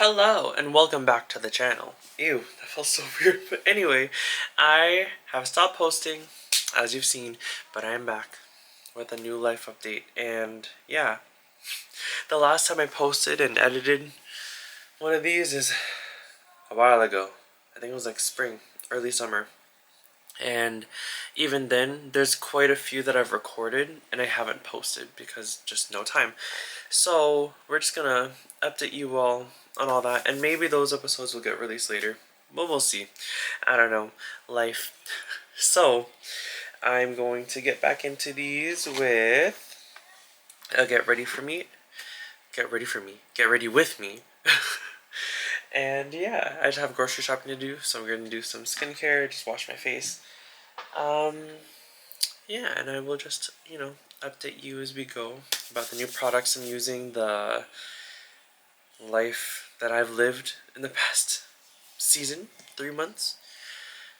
Hello and welcome back to the channel. Ew, that felt so weird. But anyway, I have stopped posting, as you've seen, but I am back with a new life update. And yeah, the last time I posted and edited one of these is a while ago. I think it was like spring, early summer. And even then, there's quite a few that I've recorded and I haven't posted because just no time. So we're just gonna update you all on all that, and maybe those episodes will get released later, but we'll see. I don't know, life. So I'm going to get back into these with get ready for me, get ready for me, get ready with me. And yeah, I just have grocery shopping to do, so I'm gonna do some skincare, just wash my face. Um, yeah, and I will just, update you as we go about the new products I'm using, the life that I've lived in the past season, 3 months.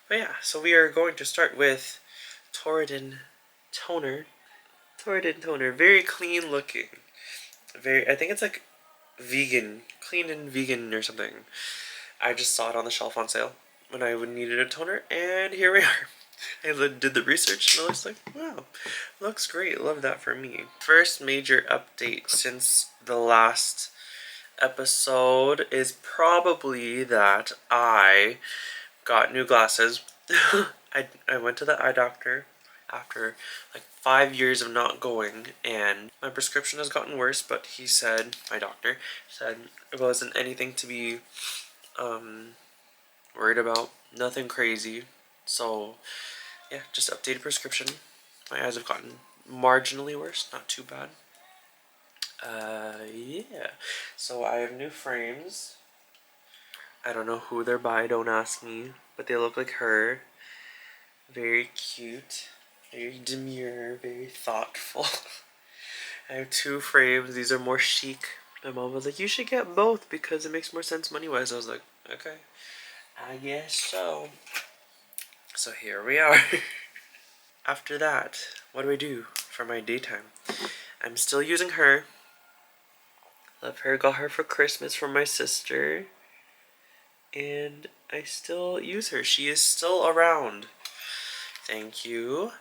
But yeah, so we are going to start with Torridon Toner. Torridon Toner, very clean looking. I think it's like vegan, clean and vegan or something. I just saw it on the shelf on sale when I needed a toner, and here we are. I did the research and it looks like, wow, looks great. Love that for me. First major update since the last episode is probably that I got new glasses. I went to the eye doctor after like 5 years of not going, and my prescription has gotten worse, but he said, my doctor said it wasn't anything to be worried about, nothing crazy. So yeah, just updated prescription. My eyes have gotten marginally worse, not too bad. Yeah. So I have new frames. I don't know who they're by, don't ask me, but they look like her. Very cute, very demure, very thoughtful. I have two frames. These are more chic. My mom was like, you should get both because it makes more sense money-wise. I was like, okay, I guess so. So here we are. After that, what do I do for my daytime? I'm still using her. Love her. Got her for Christmas from my sister. And I still use her. She is still around. Thank you.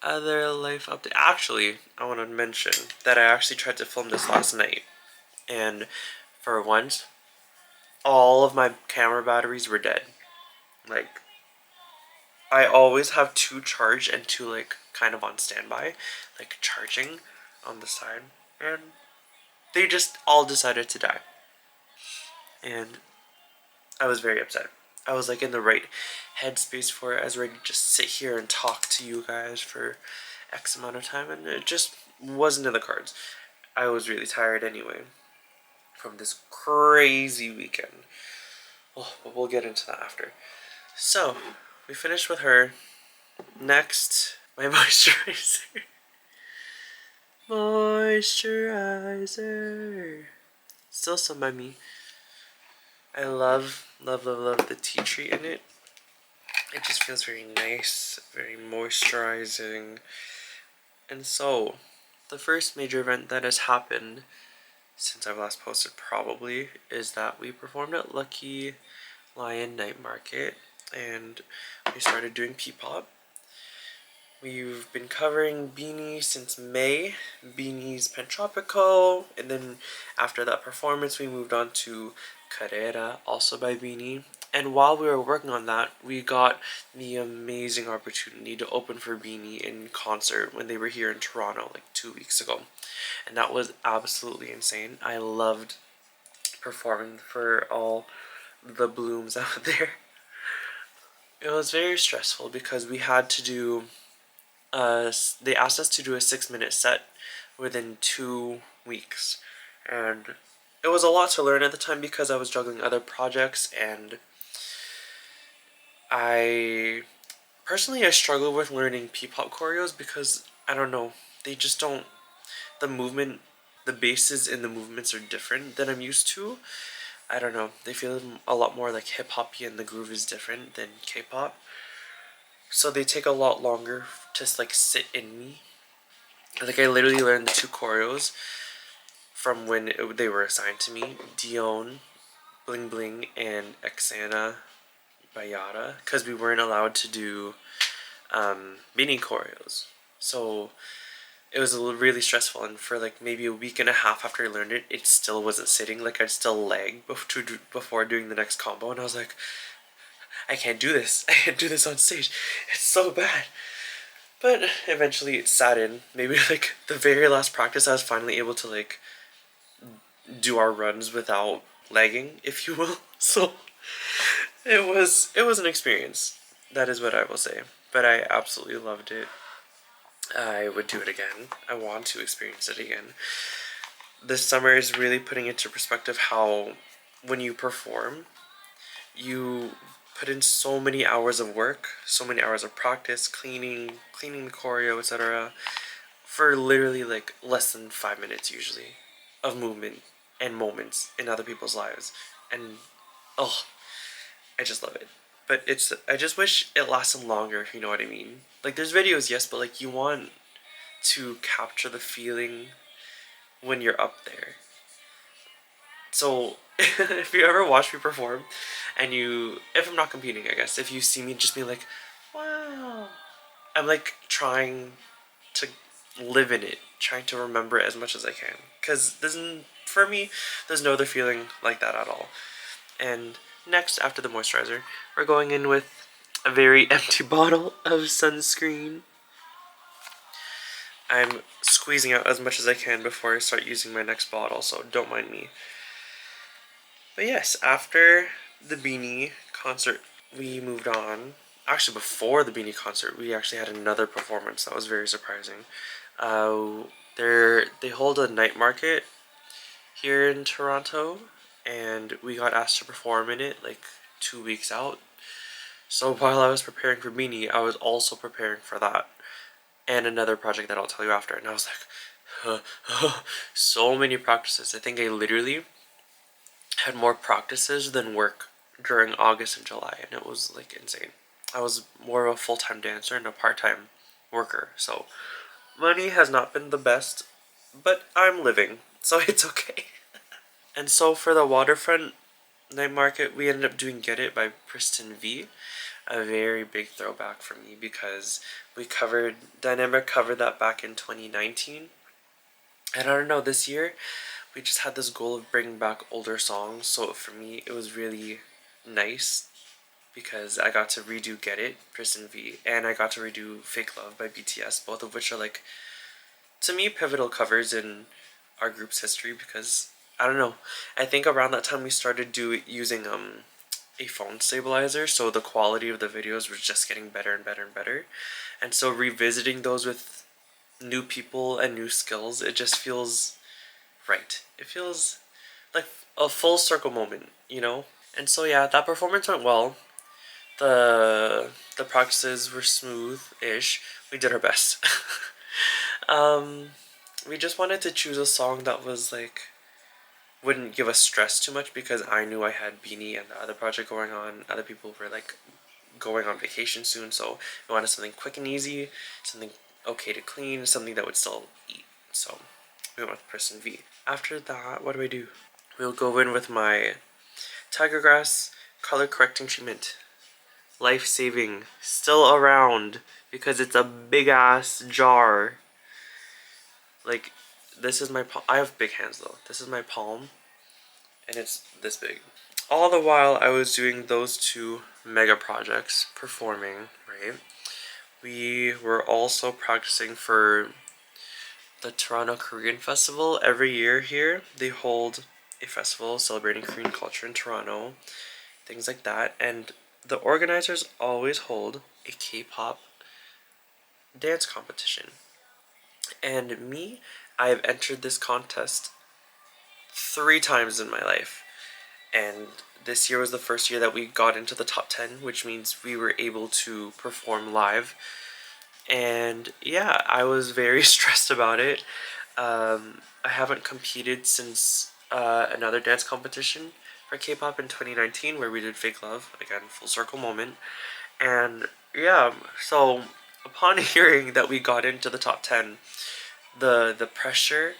Other life update. Actually, I want to mention that I actually tried to film this last night. And for once, all of my camera batteries were dead. Like, I always have two charged and two, like, kind of on standby. Like, charging on the side. And they just all decided to die. And I was very upset. I was like in the right headspace for it. I was ready to just sit here and talk to you guys for X amount of time, and it just wasn't in the cards. I was really tired anyway from this crazy weekend. Oh, but we'll get into that after. So, we finished with her. Next, my moisturizer. Moisturizer. Still some by me. I love the tea tree in it. It just feels very nice, very moisturizing. And so, the first major event that has happened since I've last posted probably is that we performed at Lucky Lion Night Market and we started doing P-pop. We've been covering BINI since May, BINI's Pentropico, and then after that performance we moved on to Carrera, also by BINI. And while we were working on that, we got the amazing opportunity to open for BINI in concert when they were here in Toronto like 2 weeks ago. And that was absolutely insane. I loved performing for all the blooms out there. It was very stressful because we had to do they asked us to do a 6-minute set within 2 weeks, and it was a lot to learn at the time because I was juggling other projects, and I struggle with learning P-pop choreos because I don't know, they just don't, the movement, the bases in the movements are different than I'm used to. I don't know, they feel a lot more like hip-hoppy and the groove is different than K-pop. So they take a lot longer to like sit in me. Like I literally learned the 2 choreos from when they were assigned to me, Dion, Bling Bling, and Xana Bayada, because we weren't allowed to do BINI choreos. So it was really stressful, and for like maybe a week and a half after I learned it, it still wasn't sitting. Like I'd still lag before doing the next combo, and I was like, I can't do this. I can't do this on stage. It's so bad. But eventually it sat in. Maybe like the very last practice, I was finally able to like do our runs without lagging, if you will. So it was an experience. That is what I will say. But I absolutely loved it. I would do it again. I want to experience it again. This summer is really putting into perspective how when you perform, you put in so many hours of work, so many hours of practice, cleaning the choreo, etc., for literally like less than 5 minutes usually of movement and moments in other people's lives. And oh, I just love it. But I just wish it lasted longer, if you know what I mean. Like there's videos, yes, but like you want to capture the feeling when you're up there. So if you ever watch me perform and if I'm not competing, I guess, if you see me just be like, wow, I'm like trying to live in it, trying to remember it as much as I can. Because for me, there's no other feeling like that at all. And next, after the moisturizer, we're going in with a very empty bottle of sunscreen. I'm squeezing out as much as I can before I start using my next bottle, so don't mind me. But yes, after the BINI concert, we moved on. Actually, before the BINI concert, we actually had another performance that was very surprising. They hold a night market here in Toronto, and we got asked to perform in it like 2 weeks out. So while I was preparing for BINI, I was also preparing for that and another project that I'll tell you after. And I was like, so many practices. I think I literally had more practices than work during August and July, and it was like insane. I was more of a full-time dancer and a part-time worker, so money has not been the best, but I'm living, so it's okay. And so for the Waterfront night market, we ended up doing Get It by Pristin V, a very big throwback for me because Dynamic covered that back in 2019. And I don't know, this year we just had this goal of bringing back older songs, so for me it was really nice because I got to redo Get It, Pristin V, and I got to redo Fake Love by BTS, both of which are like, to me, pivotal covers in our group's history because, I don't know, I think around that time we started using a phone stabilizer, so the quality of the videos was just getting better and better and better. And so revisiting those with new people and new skills, it just feels right. It feels like a full circle moment, you know? And so yeah, that performance went well. The practices were smooth-ish. We did our best. We just wanted to choose a song that was like wouldn't give us stress too much because I knew I had BINI and the other project going on. Other people were like going on vacation soon, so we wanted something quick and easy, something okay to clean, something that would still eat. So we went with Pristin V. After that, what do? We'll go in with my Tiger Grass color correcting treatment. Life saving, still around because it's a big ass jar. Like, this is my palm. I have big hands though. This is my palm, and it's this big. All the while I was doing those two mega projects, performing, right? We were also practicing for the Toronto Korean Festival. Every year here, they hold a festival celebrating Korean culture in Toronto, things like that. And the organizers always hold a K-pop dance competition. And me, I have entered this contest 3 times in my life. And this year was the first year that we got into the top 10, which means we were able to perform live. And yeah, I was very stressed about it. I haven't competed since another dance competition for K-pop in 2019 where we did Fake Love, again, full circle moment. And yeah, so upon hearing that we got into the top 10, the pressure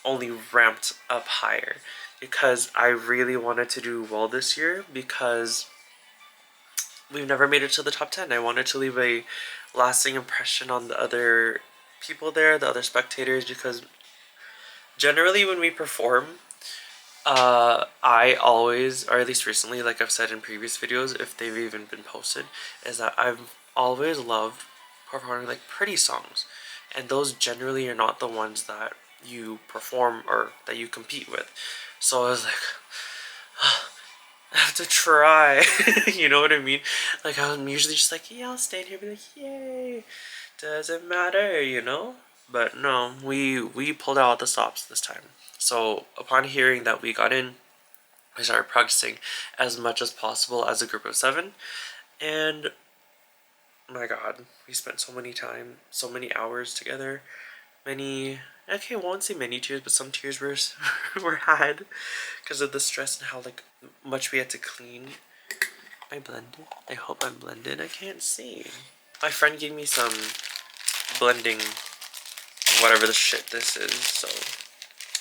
only ramped up higher because I really wanted to do well this year because we've never made it to the top 10. I wanted to leave a lasting impression on the other people there, the other spectators, because generally when we perform, I always, or at least recently, like I've said in previous videos, if they've even been posted, is that I've always loved performing like pretty songs. And those generally are not the ones that you perform or that you compete with. So I was like, I have to try. You know what I mean? Like I'm usually just like, yeah, I'll stand here and be like, yay. Doesn't matter, you know? But no, we pulled out the stops this time. So upon hearing that we got in, I started practicing as much as possible as a group of 7. And my god, we spent so many hours together. Many, okay, I won't say many tears, but some tears were had because of the stress and how like much we had to clean. Am I blended? I hope I'm blended. I can't see. My friend gave me some blending, whatever the shit this is, so.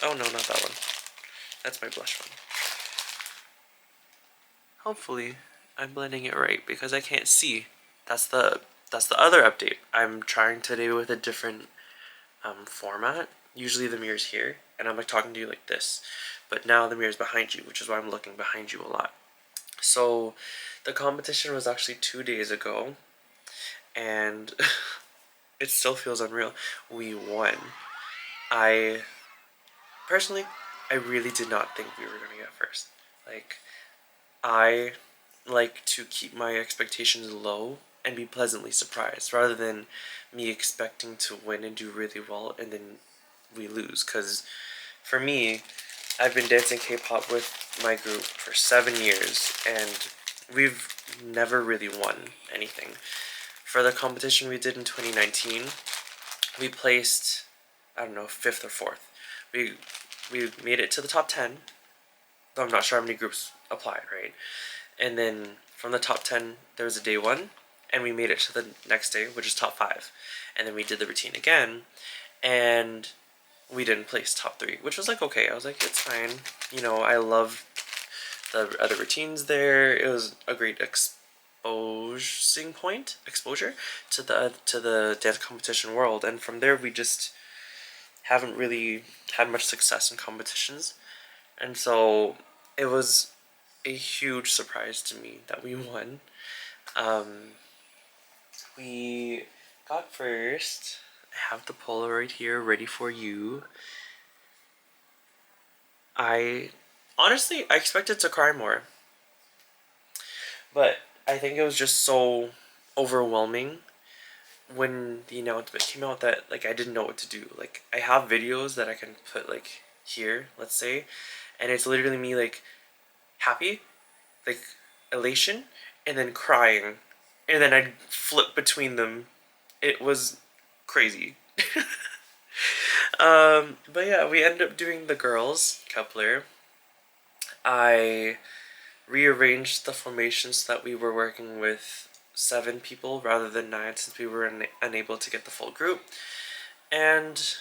Oh no, not that one. That's my blush one. Hopefully, I'm blending it right because I can't see. That's the other update. I'm trying today with a different format. Usually the mirror's here, and I'm like talking to you like this. But now the mirror's behind you, which is why I'm looking behind you a lot. So, the competition was actually 2 days ago, and it still feels unreal. We won. Personally, I really did not think we were going to get first. Like, I like to keep my expectations low and be pleasantly surprised rather than me expecting to win and do really well and then we lose. Because for me, I've been dancing K-pop with my group for 7 years and we've never really won anything. For the competition we did in 2019, we placed, I don't know, 5th or 4th. We made it to the top 10, though I'm not sure how many groups applied, right? And then from the top 10, there was a day 1, and we made it to the next day, which is top 5. And then we did the routine again, and we didn't place top 3, which was like okay. I was like, it's fine. You know, I love the other routines there. It was a great exposure to the dance competition world, and from there we just haven't really had much success in competitions, and so it was a huge surprise to me that we won. We got first. I have the Polaroid here ready for you. I expected to cry more, but I think it was just so overwhelming when the announcement came out that like I didn't know what to do. Like I have videos that I can put like here, let's say, and it's literally me like happy, like elation, and then crying, and then I'd flip between them. It was crazy. But yeah, we ended up doing the girls coupler. I rearranged the formations so that we were working with 7 people rather than 9 since we were unable to get the full group. And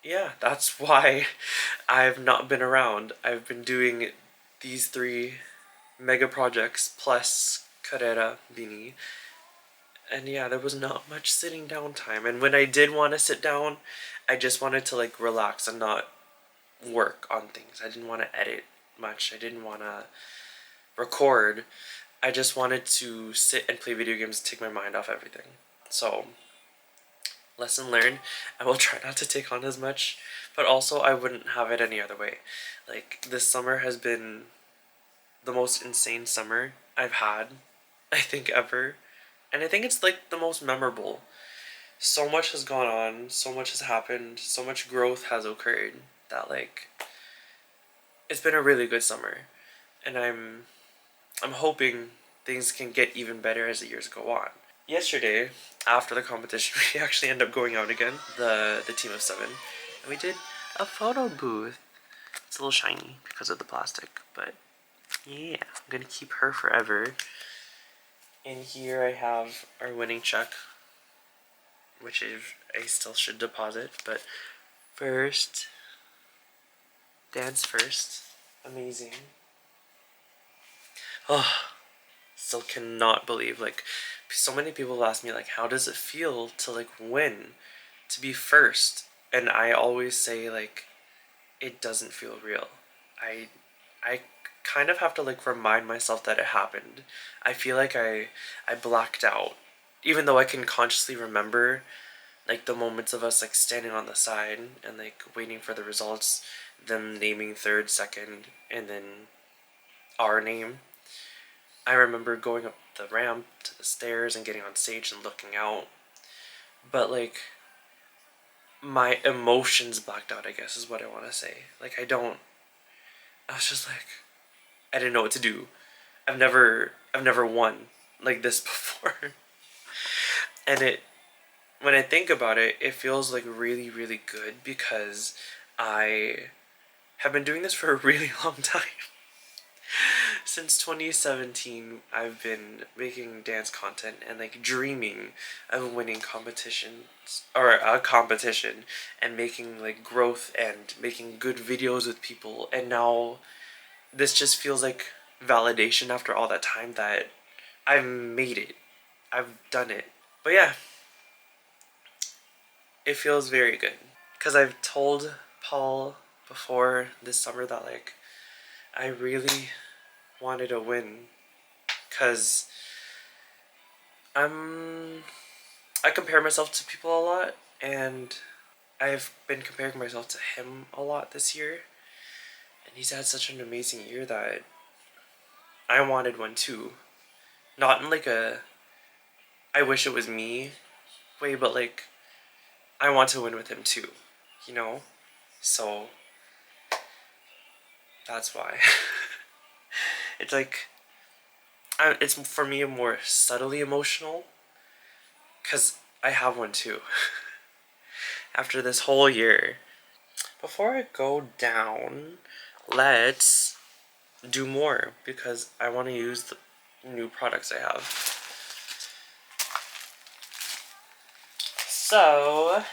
yeah, that's why I've not been around. I've been doing these 3 mega projects plus Carrera BINI. And yeah, there was not much sitting down time. And when I did want to sit down, I just wanted to like relax and not work on things. I didn't want to edit much. I didn't want to record. I just wanted to sit and play video games and take my mind off everything. So, lesson learned. I will try not to take on as much, but also I wouldn't have it any other way. Like, this summer has been the most insane summer I've had, I think, ever. And I think it's like the most memorable. So much has gone on, so much has happened, so much growth has occurred that like it's been a really good summer. And I'm hoping things can get even better as the years go on. Yesterday, after the competition, we actually ended up going out again, the team of 7, and we did a photo booth. It's a little shiny because of the plastic, but yeah, I'm gonna keep her forever. In here I have our winning check, which is I still should deposit, but first Dance first. Amazing. Oh, still cannot believe, like, so many people ask me, like, how does it feel to, like, win, to be first? And I always say, like, it doesn't feel real. I kind of have to, like, remind myself that it happened. I feel like I blacked out, even though I can consciously remember, like, the moments of us, like, standing on the side and, like, waiting for the results, them naming third, second, and then our name. I remember going up the ramp to the stairs and getting on stage and looking out. But, like, my emotions blacked out, I guess is what I want to say. Like, I was just like, I didn't know what to do. I've never won like this before. And when I think about it, it feels like really, really good because I have been doing this for a really long time. Since 2017, I've been making dance content and, like, dreaming of winning competitions or a competition and making, like, growth and making good videos with people. And now this just feels like validation after all that time that I've made it. I've done it. But yeah, it feels very good. Because I've told Paul before this summer that, like, I really wanted to win. Because I compare myself to people a lot, and I've been comparing myself to him a lot this year. And he's had such an amazing year that I wanted one too. Not in, like, a I wish it was me way, but, like, I want to win with him too, you know? So that's why. It's like, it's for me more subtly emotional because I have one too. After this whole year. Before I go down, let's do more because I want to use the new products I have. So,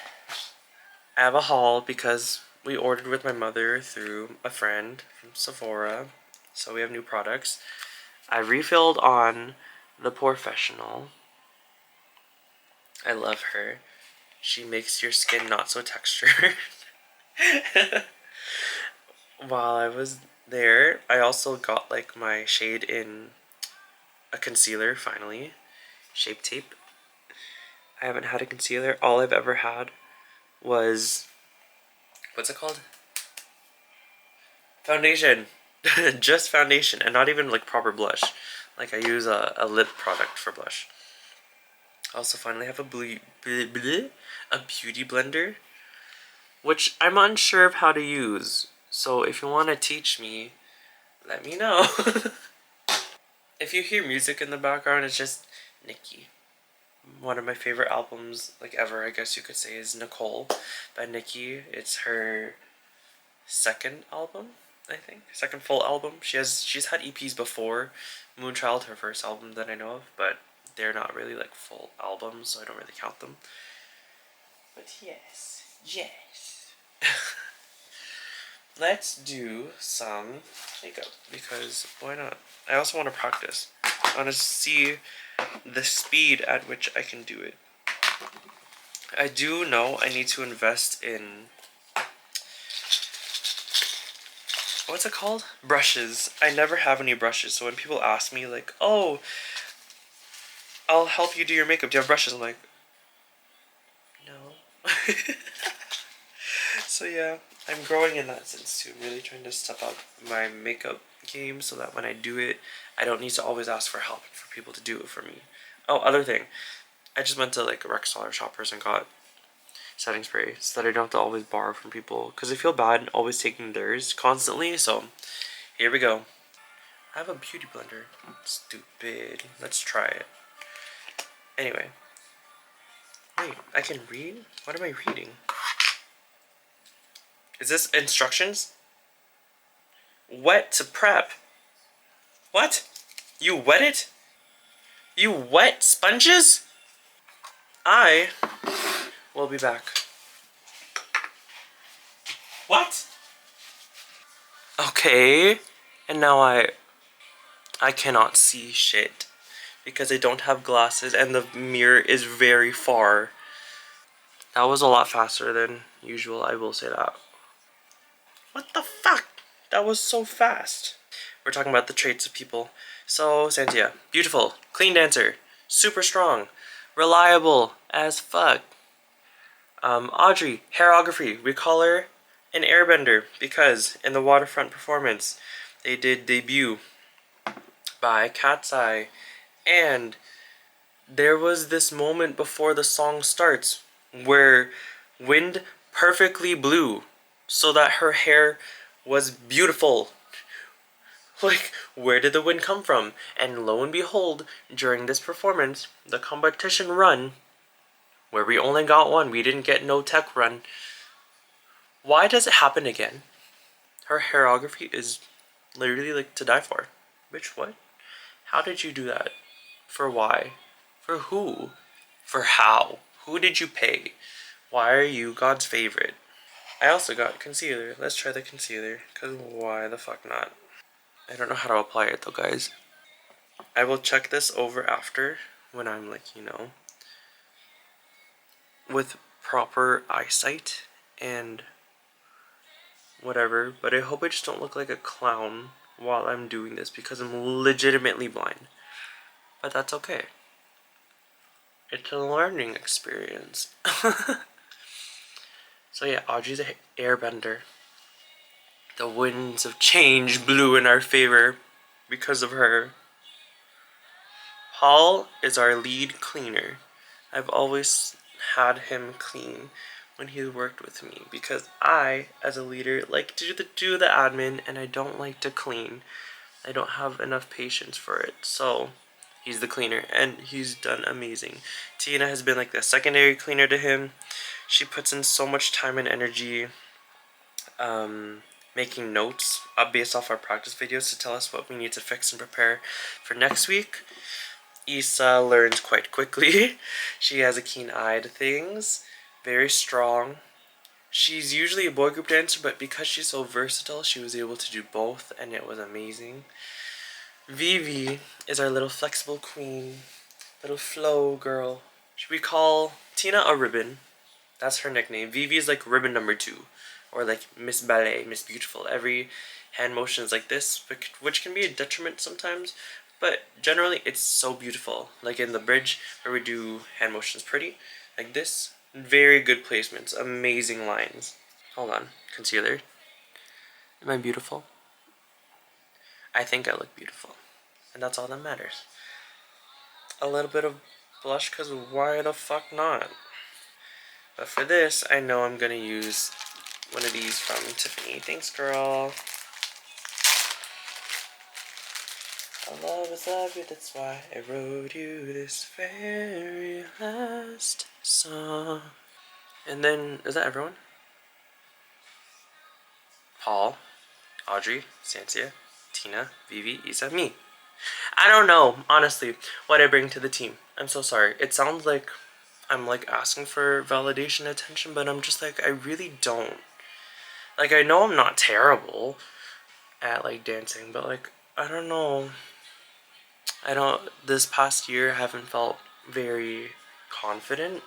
I have a haul because we ordered with my mother through a friend from Sephora. So we have new products. I refilled on the Professional. I love her. She makes your skin not so textured. While I was there, I also got, like, my shade in a concealer finally. Shape Tape. I haven't had a concealer. All I've ever had was, what's it called? Foundation. Just foundation and not even, like, proper blush. Like, I use a lip product for blush. I also finally have a beauty blender, which I'm unsure of how to use. So if you want to teach me, let me know. If you hear music in the background, it's just Nikki. One of my favorite albums, like, ever, I guess you could say, is Nicole by Nikki. It's her second album, I think. Second full album. She's had EPs before. Moonchild, her first album that I know of, but they're not really, like, full albums, so I don't really count them. But yes. Let's do some makeup because why not? I also want to practice. I want to see the speed at which I can do it. I do know I need to invest in, what's it called? Brushes. I never have any brushes, so when people ask me, like, oh, I'll help you do your makeup, do you have brushes? I'm like, no. So yeah, I'm growing in that sense too. Really trying to step up my makeup game so that when I do it, I don't need to always ask for help for people to do it for me. Oh, other thing. I just went to, like, Rexall or Shoppers and got setting spray so that I don't have to always borrow from people because I feel bad always taking theirs constantly. So here we go. I have a beauty blender. Stupid. Let's try it. Anyway. Wait, I can read? What am I reading? Is this instructions? Wet to prep. What? You wet it? You wet sponges? I will be back. What? Okay. And now I cannot see shit because I don't have glasses and the mirror is very far. That was a lot faster than usual, I will say that. What the fuck? That was so fast. We're talking about the traits of people. So, Santia, beautiful, clean dancer, super strong, reliable as fuck. Audrey, hairography. We call her an airbender because in the Waterfront performance, they did debut by Cat's Eye, and there was this moment before the song starts where wind perfectly blew so that her hair was beautiful. Like, where did the wind come from? And lo and behold, during this performance, the competition run, where we only got one, we didn't get no tech run. Why does it happen again? Her hairography is literally like to die for. Bitch, what? How did you do that? For why? For who? For how? Who did you pay? Why are you God's favorite? I also got concealer. Let's try the concealer, because why the fuck not? I don't know how to apply it though, guys. I will check this over after when I'm like, you know, with proper eyesight and whatever, but I hope I just don't look like a clown while I'm doing this because I'm legitimately blind. But that's okay. It's a learning experience. So yeah, Audrey's an airbender. The winds of change blew in our favor because of her. Paul is our lead cleaner. I've always had him clean when he worked with me because I, as a leader, like to do the admin and I don't like to clean. I don't have enough patience for it. So he's the cleaner and he's done amazing. Tina has been like the secondary cleaner to him. She puts in so much time and energy making notes based off our practice videos to tell us what we need to fix and prepare for next week. Issa learns quite quickly. She has a keen eye to things. Very strong. She's usually a boy group dancer, but because she's so versatile, she was able to do both, and it was amazing. Vivi is our little flexible queen. Little flow girl. We call Tina a ribbon. That's her nickname. Vivi is like ribbon number 2. Or like Miss Ballet, Miss Beautiful. Every hand motion is like this, which can be a detriment sometimes. But generally, it's so beautiful. Like in the bridge, where we do hand motions pretty. Like this. Very good placements. Amazing lines. Hold on. Concealer. Am I beautiful? I think I look beautiful. And that's all that matters. A little bit of blush, because why the fuck not? But for this, I know I'm going to use one of these from Tiffany. Thanks, girl. I love you, that's why I wrote you this very last song. And then, is that everyone? Paul, Audrey, Santia, Tina, Vivi, Isa, me. I don't know, honestly, what I bring to the team. I'm so sorry. It sounds like I'm like asking for validation, attention, but I'm just like, I really don't. Like, I know I'm not terrible at like dancing, but like, I don't know. This past year I haven't felt very confident.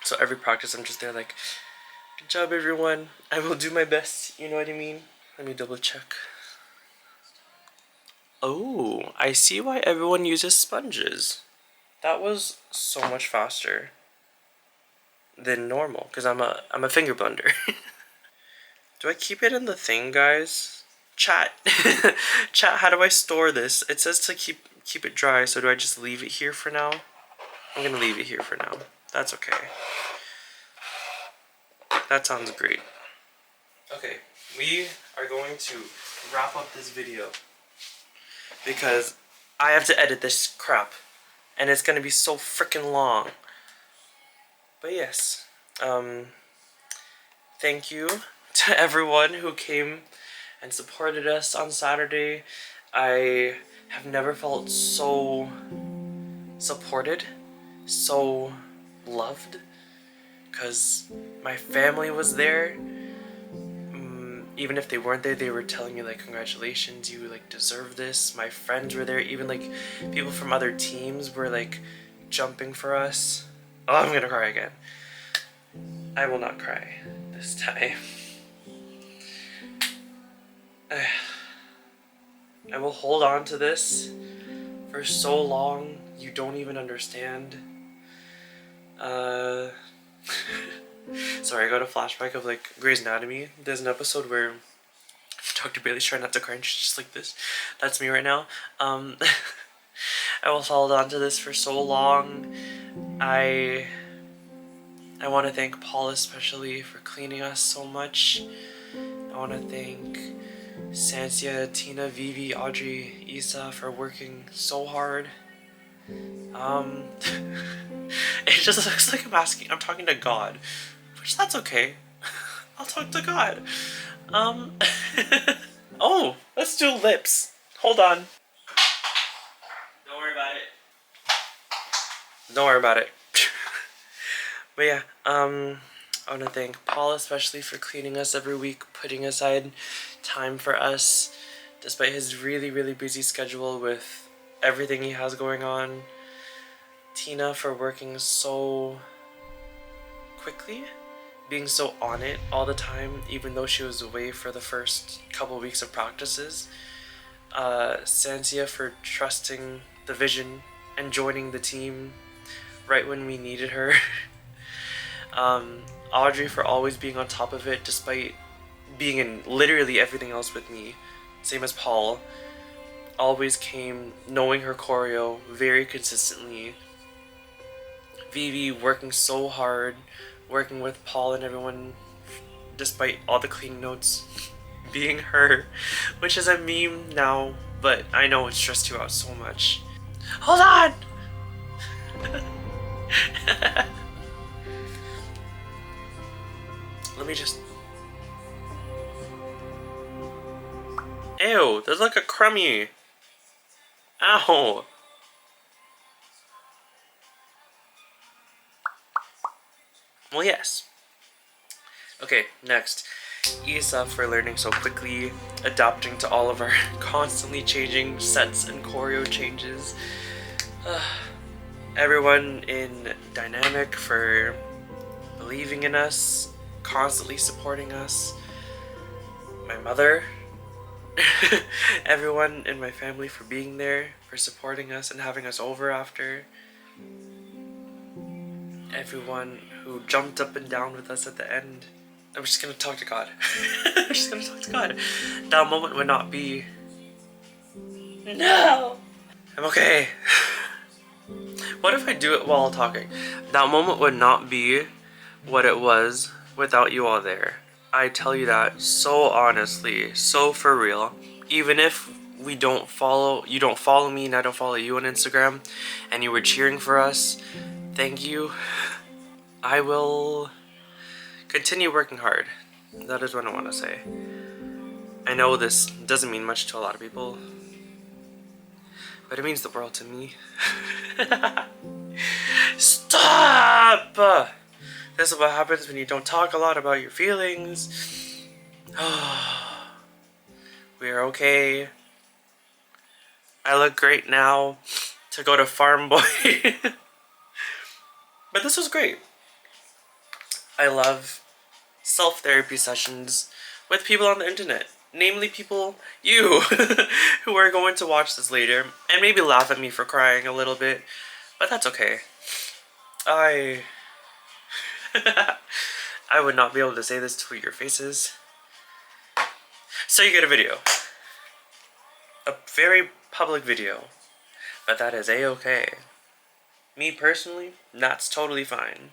So every practice I'm just there like, good job everyone. I will do my best, you know what I mean? Let me double check. Oh, I see why everyone uses sponges. That was so much faster than normal because I'm a finger blender. Do I keep it in the thing, guys? Chat. Chat, how do I store this? It says to keep it dry, so do I just leave it here for now? I'm gonna leave it here for now. That's okay. That sounds great. Okay, we are going to wrap up this video because I have to edit this crap and it's gonna be so freaking long. But yes, thank you to everyone who came and supported us on Saturday. I have never felt so supported, so loved, because my family was there. even if they weren't there, they were telling me like, congratulations, you like deserve this. My friends were there, even like people from other teams were like jumping for us. Oh, I'm gonna cry again. I will not cry this time. I will hold on to this for so long, you don't even understand. Sorry, I got a flashback of like Grey's Anatomy. There's an episode where Dr. Bailey's trying not to cry and she's just like this. That's me right now. I will hold on to this for so long. I want to thank Paul especially for cleaning us so much. I want to thank Sansia, Tina, Vivi, Audrey, Isa for working so hard. It just looks like I'm talking to God, which that's okay. I'll talk to God. Oh, let's do lips. Hold on. Don't worry about it. Don't worry about it. But yeah, I want to thank Paul especially for cleaning us every week, putting aside time for us, despite his really, really busy schedule with everything he has going on. Tina for working so quickly, being so on it all the time, even though she was away for the first couple weeks of practices. Sansia for trusting the vision and joining the team right when we needed her. Audrey for always being on top of it despite being in literally everything else with me. Same as Paul. Always came knowing her choreo very consistently. Vivi working so hard, working with Paul and everyone despite all the clean notes being her, which is a meme now, but I know it stressed you out so much. Hold on! Let me just... Ew, there's like a crummy. Ow! Well, yes. Okay, next. Isa for learning so quickly, adapting to all of our constantly changing sets and choreo changes. Everyone in Dynamic for believing in us, constantly supporting us. My mother. Everyone in my family for being there, for supporting us and having us over after. Everyone who jumped up and down with us at the end. I'm just gonna talk to God. I'm just gonna talk to God. That moment would not be. No! I'm okay. What if I do it while talking? That moment would not be what it was without you all there. I tell you that so honestly, so for real. Even if you don't follow me and I don't follow you on Instagram, and you were cheering for us, thank you. I will continue working hard. That is what I want to say. I know this doesn't mean much to a lot of people, but it means the world to me. Stop! This is what happens when you don't talk a lot about your feelings. We are okay. I look great now to go to Farm Boy. But this was great. I love self-therapy sessions with people on the internet. Namely people, you, who are going to watch this later and maybe laugh at me for crying a little bit. But that's okay. I would not be able to say this to your faces. So you get a video. A very public video. But that is a-okay. Me personally, that's totally fine.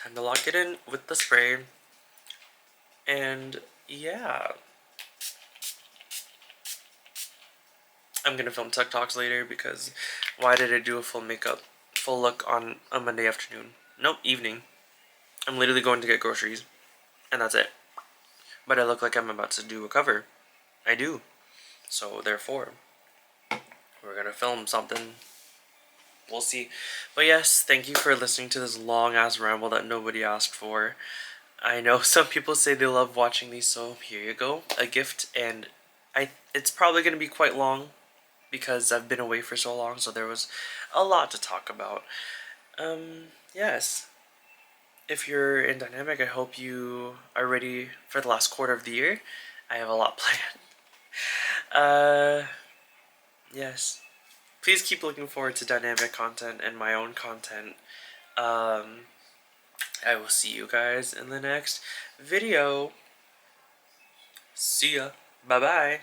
Time to lock it in with the spray. And yeah. I'm gonna film TikToks later because why did I do a full look on a Monday afternoon? Nope, evening. I'm literally going to get groceries. And that's it. But I look like I'm about to do a cover. I do. So therefore, we're gonna film something. We'll see. But yes, thank you for listening to this long ass ramble that nobody asked for. I know some people say they love watching these, so here you go, a gift. And it's probably going to be quite long because I've been away for so long, so there was a lot to talk about. Yes. If you're in dynamic, I hope you are ready for the last quarter of the year. I have a lot planned. Yes. Please keep looking forward to dynamic content and my own content. I will see you guys in the next video. See ya. Bye bye.